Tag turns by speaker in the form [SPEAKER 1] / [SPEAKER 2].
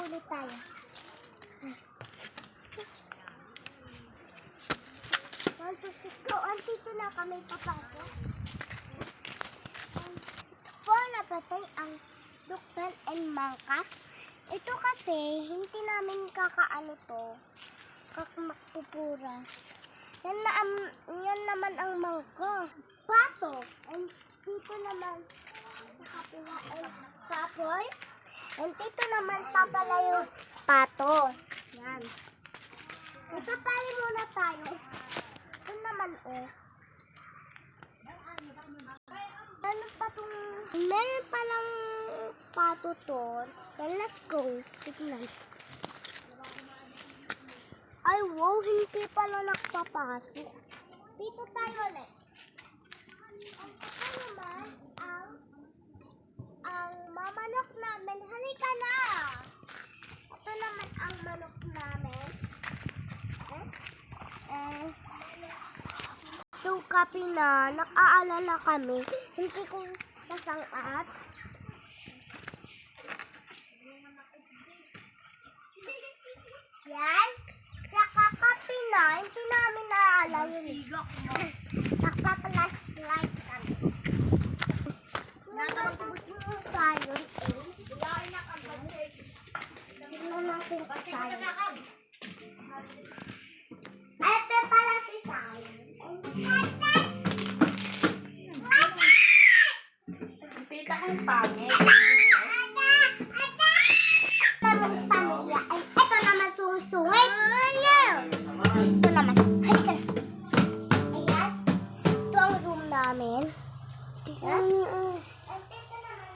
[SPEAKER 1] ulit tayo. Andito na kami papasok. Po, napatay ang Duktan and Mangka. Ito kasi, hindi namin kakaano to. Kakmakpupuras. Yan naman ang mangka. Pato. And dito naman, nakapila ay kapoy. And dito naman papala yung pato. Yan. Magpapali muna tayo. Ito naman meron palang pato to. Then let's go. Tignan. Ay, wow, hindi pala nagpapasok. Dito tayo ulit. Ito naman ang mamanok namin. Halika na! Ito naman ang manok namin. So, kapi na, nakaalala kami. Hindi ko masangat. Yan. Saka kapi na, hindi namin naaalala yun. Nagpa-flashlight kami. Natawag mo tayo. Tignan natin si Sayon. Ito pala si Sayon.
[SPEAKER 2] Tita kong pangit.
[SPEAKER 1] Ito naman sungit-sungit. Ito naman. Halika na. Ayan. Ito ang room namin. Ayan. Ito naman.